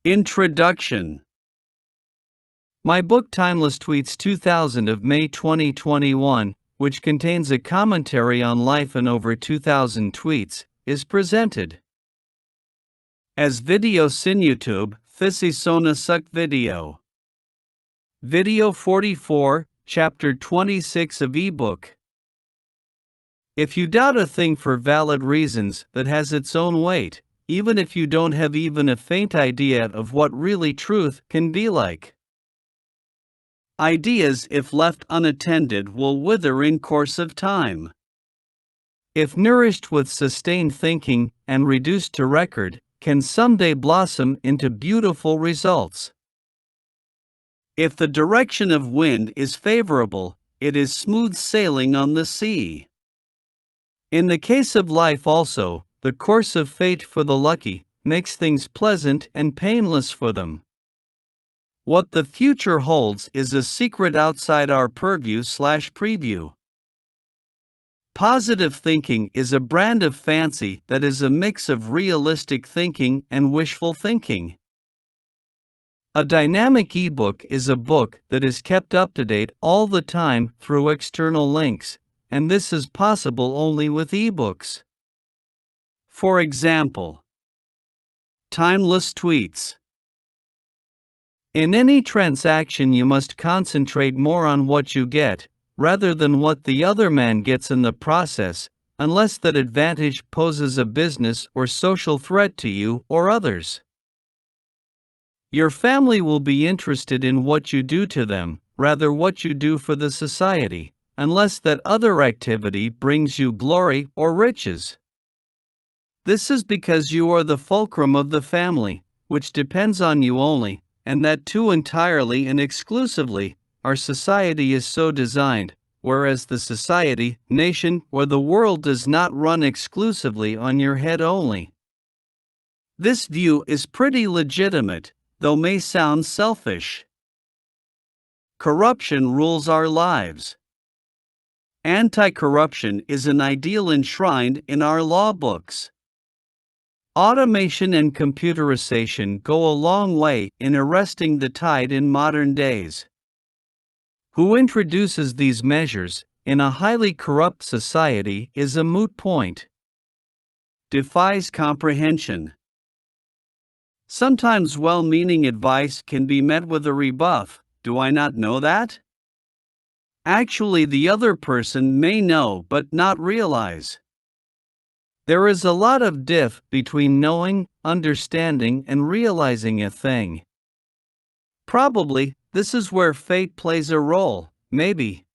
Introduction. My book Timeless Tweets 2000 of May 2021, which contains a commentary on life and over 2,000 tweets, is presented as video sin YouTube, Fisi Sona Suk Video. Video 44, Chapter 26 of ebook. If you doubt a thing for valid reasons, that has its own weight, even if you don't have even a faint idea of what really truth can be like. Ideas, if left unattended, will wither in course of time. If nourished with sustained thinking and reduced to record, can someday blossom into beautiful results. If the direction of wind is favorable, it is smooth sailing on the sea. In the case of life also, the course of fate for the lucky makes things pleasant and painless for them. What the future holds is a secret outside our purview/preview. Positive thinking is a brand of fancy that is a mix of realistic thinking and wishful thinking. A dynamic ebook is a book that is kept up to date all the time through external links, and this is possible only with ebooks. For example, Timeless Tweets. In any transaction, you must concentrate more on what you get, rather than what the other man gets in the process, unless that advantage poses a business or social threat to you or others. Your family will be interested in what you do to them, rather what you do for the society, unless that other activity brings you glory or riches. This is because you are the fulcrum of the family, which depends on you only, and that too entirely and exclusively. Our society is so designed, whereas the society, nation, or the world does not run exclusively on your head only. This view is pretty legitimate, though may sound selfish. Corruption rules our lives. Anti-corruption is an ideal enshrined in our law books. Automation and computerization go a long way in arresting the tide in modern days. Who introduces these measures in a highly corrupt society is a moot point. Defies comprehension. Sometimes well-meaning advice can be met with a rebuff, "Do I not know that?" Actually, the other person may know but not realize. There is a lot of diff between knowing, understanding, and realizing a thing. Probably, this is where fate plays a role, maybe.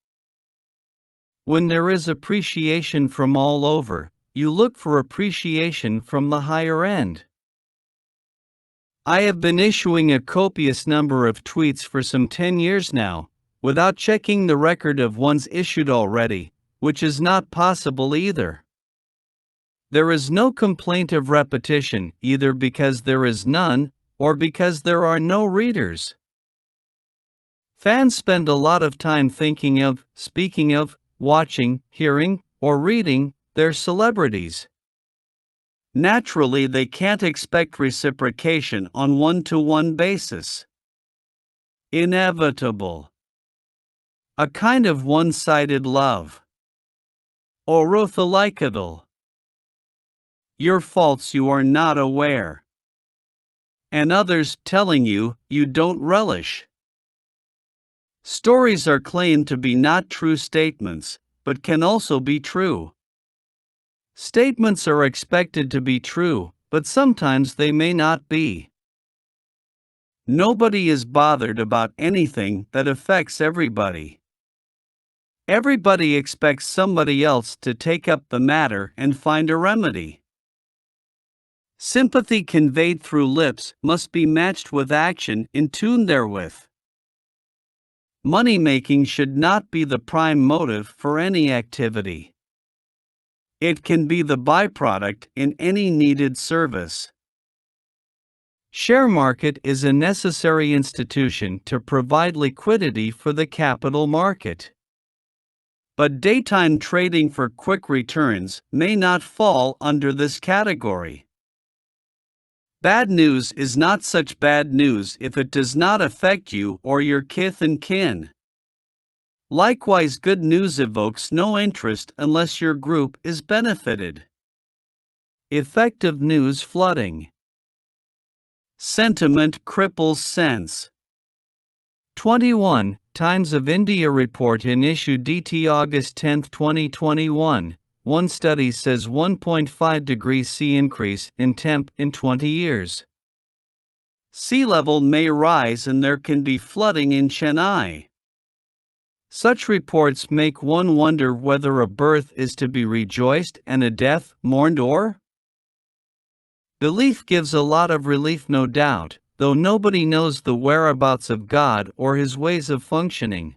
When there is appreciation from all over, you look for appreciation from the higher end. I have been issuing a copious number of tweets for some 10 years now, without checking the record of ones issued already, which is not possible either. There is no complaint of repetition, either because there is none, or because there are no readers. Fans spend a lot of time thinking of, speaking of, watching, hearing, or reading their celebrities. Naturally, they can't expect reciprocation on one-to-one basis. Inevitable. A kind of one-sided love. Orotholikadal. Your faults you are not aware. And others telling you don't relish. Stories are claimed to be not true statements, but can also be true. Statements are expected to be true, but sometimes they may not be. Nobody is bothered about anything that affects everybody. Everybody expects somebody else to take up the matter and find a remedy. Sympathy conveyed through lips must be matched with action in tune therewith. Money-making should not be the prime motive for any activity. It can be the byproduct in any needed service. Share market is a necessary institution to provide liquidity for the capital market. But daytime trading for quick returns may not fall under this category. Bad news is not such bad news if it does not affect you or your kith and kin. Likewise, good news evokes no interest unless your group is benefited. Effective news flooding. Sentiment cripples sense. 21. Times of India report in issue DT August 10, 2021. One study says 1.5 degrees C increase in temp in 20 years. Sea level may rise and there can be flooding in Chennai. Such reports make one wonder whether a birth is to be rejoiced and a death mourned or? Belief gives a lot of relief, no doubt, though nobody knows the whereabouts of God or his ways of functioning.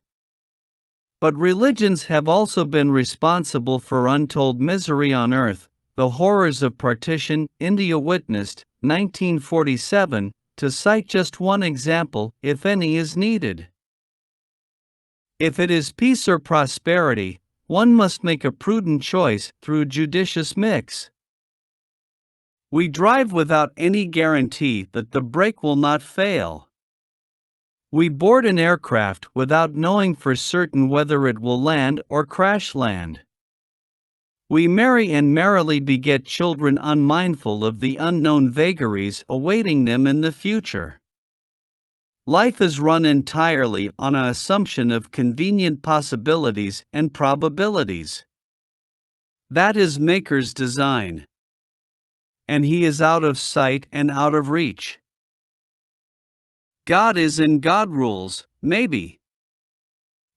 But religions have also been responsible for untold misery on earth, the horrors of partition India witnessed, 1947, to cite just one example, if any is needed. If it is peace or prosperity, one must make a prudent choice through judicious mix. We drive without any guarantee that the brake will not fail. We board an aircraft without knowing for certain whether it will land or crash land. We marry and merrily beget children unmindful of the unknown vagaries awaiting them in the future. Life is run entirely on an assumption of convenient possibilities and probabilities. That is Maker's design. And he is out of sight and out of reach. God is and God rules, maybe.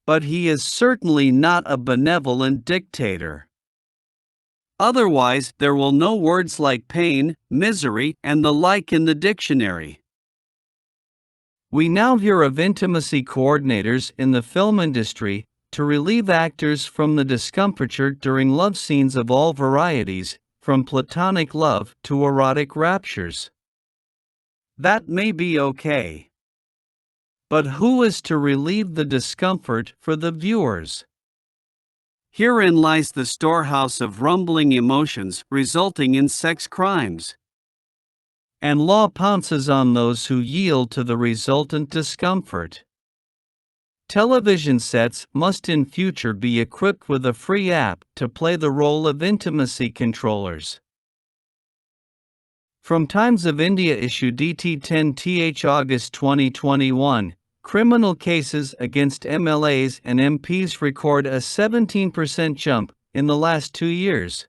But he is certainly not a benevolent dictator. Otherwise, there will no words like pain, misery, and the like in the dictionary. We now hear of intimacy coordinators in the film industry to relieve actors from the discomfiture during love scenes of all varieties, from platonic love to erotic raptures. That may be okay. But who is to relieve the discomfort for the viewers? Herein lies the storehouse of rumbling emotions resulting in sex crimes. And law pounces on those who yield to the resultant discomfort. Television sets must in future be equipped with a free app to play the role of intimacy controllers. From Times of India issue DT10th August 2021, criminal cases against MLAs and MPs record a 17% jump in the last 2 years.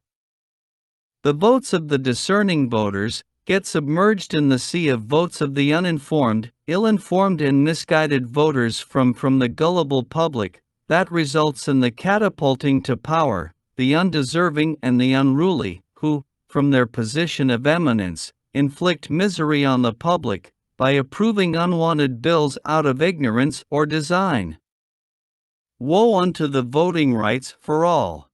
The votes of the discerning voters get submerged in the sea of votes of the uninformed, ill-informed and misguided voters from the gullible public. That results in the catapulting to power, the undeserving and the unruly, who, from their position of eminence, inflict misery on the public by approving unwanted bills out of ignorance or design. Woe unto the voting rights for all.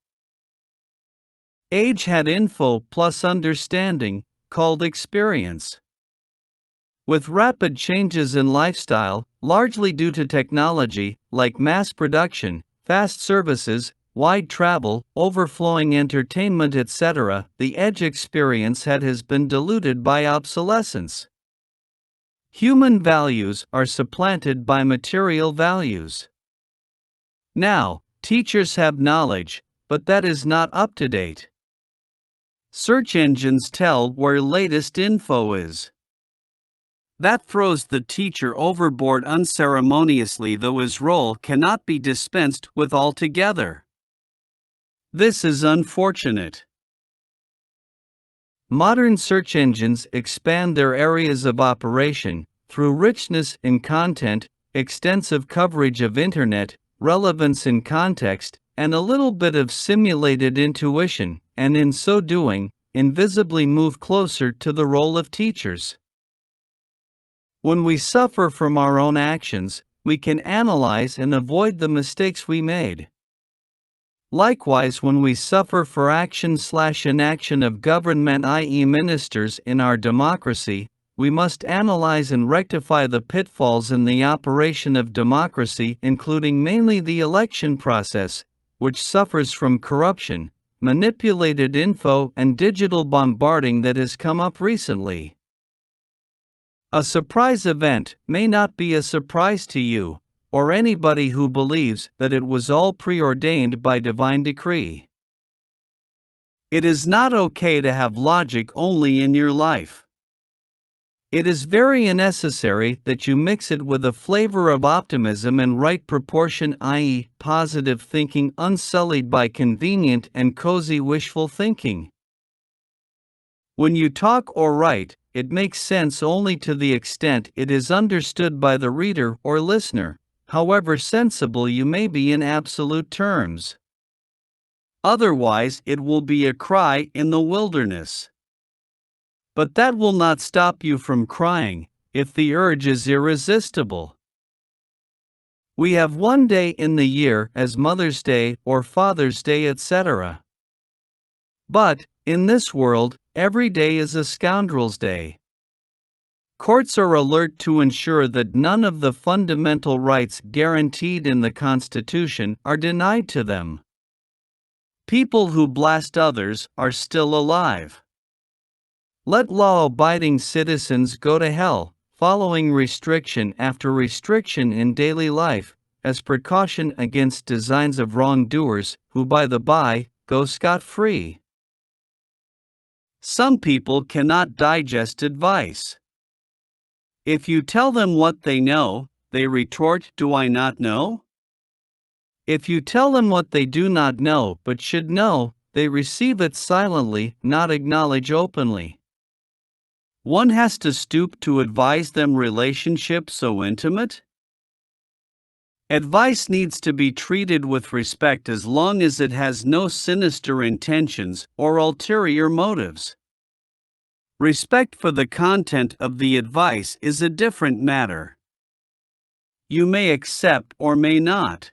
Age had info plus understanding, called experience. With rapid changes in lifestyle, largely due to technology, like mass production, fast services, wide travel, overflowing entertainment etc., the edge experience has been diluted by obsolescence. Human values are supplanted by material values. Now, teachers have knowledge, but that is not up to date. Search engines tell where latest info is. That throws the teacher overboard unceremoniously, though his role cannot be dispensed with altogether. This is unfortunate. Modern search engines expand their areas of operation through richness in content, extensive coverage of internet, relevance in context, and a little bit of simulated intuition, and in so doing, invisibly move closer to the role of teachers. When we suffer from our own actions, we can analyze and avoid the mistakes we made. Likewise, when we suffer for action/inaction of government, i.e. ministers in our democracy, we must analyze and rectify the pitfalls in the operation of democracy, including mainly the election process, which suffers from corruption, manipulated info and digital bombarding that has come up recently. A surprise event may not be a surprise to you, or anybody who believes that it was all preordained by divine decree. It is not okay to have logic only in your life. It is very necessary that you mix it with a flavor of optimism and right proportion, i.e., positive thinking unsullied by convenient and cozy wishful thinking. When you talk or write, it makes sense only to the extent it is understood by the reader or listener, however sensible you may be in absolute terms. Otherwise, it will be a cry in the wilderness. But that will not stop you from crying, if the urge is irresistible. We have one day in the year as Mother's Day or Father's Day, etc. But, in this world, every day is a scoundrel's day. Courts are alert to ensure that none of the fundamental rights guaranteed in the Constitution are denied to them. People who blast others are still alive. Let law-abiding citizens go to hell, following restriction after restriction in daily life, as precaution against designs of wrongdoers, who by the by, go scot-free. Some people cannot digest advice. If you tell them what they know, they retort, "Do I not know?" If you tell them what they do not know but should know, they receive it silently, not acknowledge openly. One has to stoop to advise them relationship so intimate? Advice needs to be treated with respect as long as it has no sinister intentions or ulterior motives. Respect for the content of the advice is a different matter. You may accept or may not.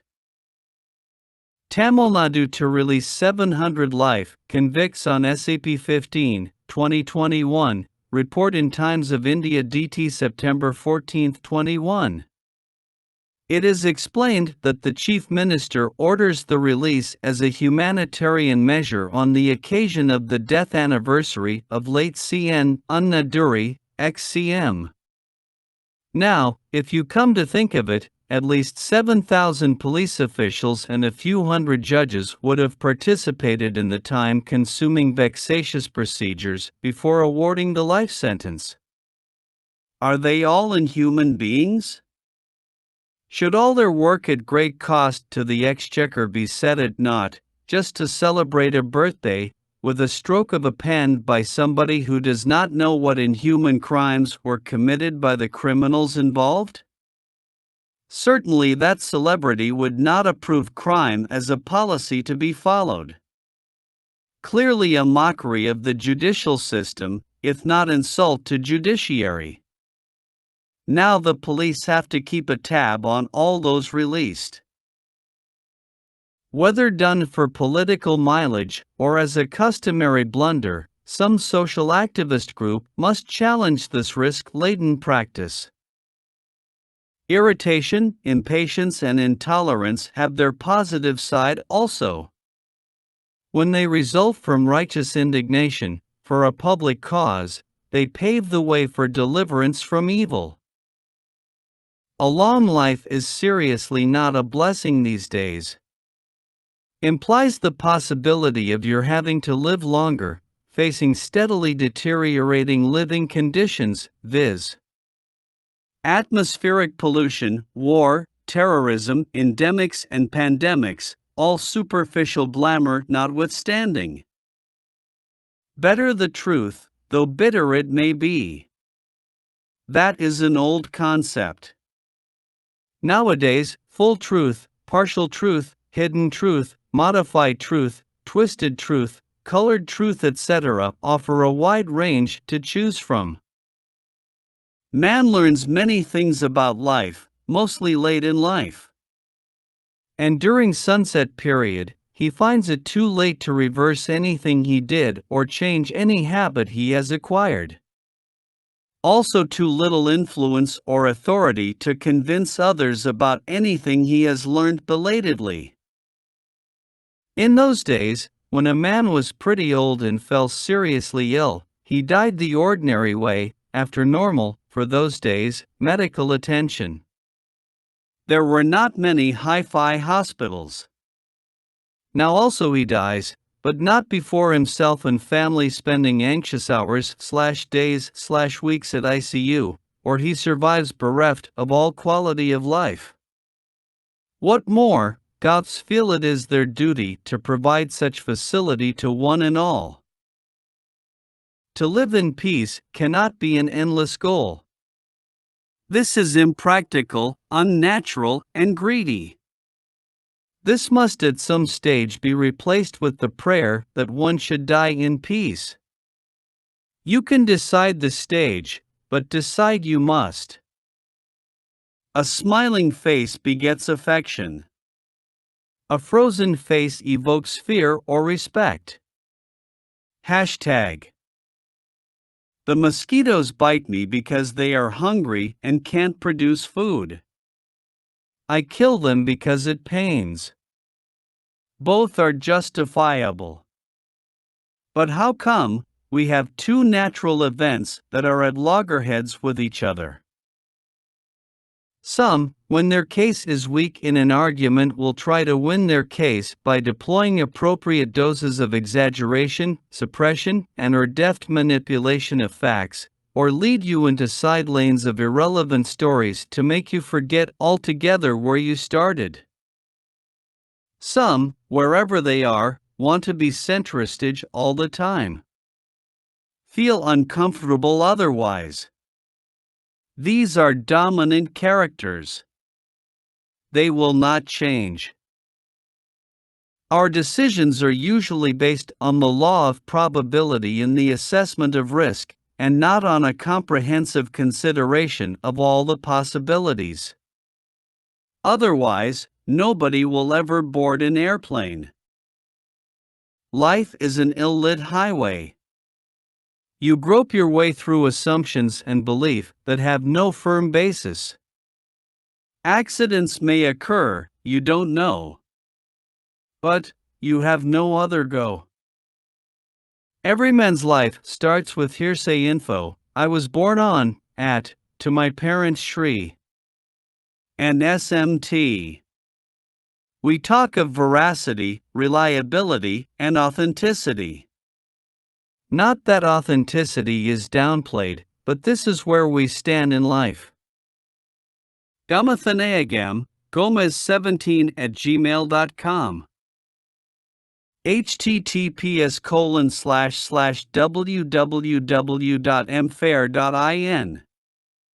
Tamil Nadu to release 700 life convicts on SAP 15, 2021, report in Times of India DT September 14, 21. It is explained that the Chief Minister orders the release as a humanitarian measure on the occasion of the death anniversary of late CN Annaduri, ex-CM. Now, if you come to think of it, at least 7,000 police officials and a few hundred judges would have participated in the time-consuming vexatious procedures before awarding the life sentence. Are they all inhuman beings? Should all their work at great cost to the exchequer be set at naught, just to celebrate a birthday, with a stroke of a pen by somebody who does not know what inhuman crimes were committed by the criminals involved? Certainly that celebrity would not approve crime as a policy to be followed. Clearly a mockery of the judicial system, if not insult to judiciary. Now the police have to keep a tab on all those released. Whether done for political mileage or as a customary blunder, some social activist group must challenge this risk-laden practice. Irritation, impatience, and intolerance have their positive side also. When they result from righteous indignation for a public cause, they pave the way for deliverance from evil. A long life is seriously not a blessing these days. Implies the possibility of your having to live longer, facing steadily deteriorating living conditions, viz. Atmospheric pollution, war, terrorism, endemics and pandemics, all superficial glamour notwithstanding. Better the truth, though bitter it may be. That is an old concept. Nowadays, full truth, partial truth, hidden truth, modified truth, twisted truth, colored truth, etc. offer a wide range to choose from. Man learns many things about life, mostly late in life. And during sunset period, he finds it too late to reverse anything he did or change any habit he has acquired. Also too little influence or authority to convince others about anything he has learned belatedly. In those days, when a man was pretty old and fell seriously ill, he died the ordinary way, after normal, for those days, medical attention. There were not many hi-fi hospitals. Now also he dies, but not before himself and family spending anxious hours/days/weeks at ICU, or he survives bereft of all quality of life. What more, goths feel it is their duty to provide such facility to one and all. To live in peace cannot be an endless goal. This is impractical, unnatural, and greedy. This must at some stage be replaced with the prayer that one should die in peace. You can decide the stage, but decide you must. A smiling face begets affection. A frozen face evokes fear or respect. Hashtag. The mosquitoes bite me because they are hungry and can't produce food. I kill them because it pains. Both are justifiable. But how come we have two natural events that are at loggerheads with each other? Some, when their case is weak in an argument, will try to win their case by deploying appropriate doses of exaggeration, suppression, and/or deft manipulation of facts, or lead you into side lanes of irrelevant stories to make you forget altogether where you started. Some, wherever they are, want to be centristage all the time. Feel uncomfortable otherwise. These are dominant characters. They will not change. Our decisions are usually based on the law of probability in the assessment of risk, and not on a comprehensive consideration of all the possibilities. Otherwise, nobody will ever board an airplane. Life is an ill-lit highway. You grope your way through assumptions and belief that have no firm basis. Accidents may occur, you don't know. But you have no other go. Every man's life starts with hearsay info. I was born on, at, to my parents' Shri. And SMT. We talk of veracity, reliability, and authenticity. Not that authenticity is downplayed, but this is where we stand in life. Gamathanayagam, Gomez17@gmail.com. https://www.mfair.in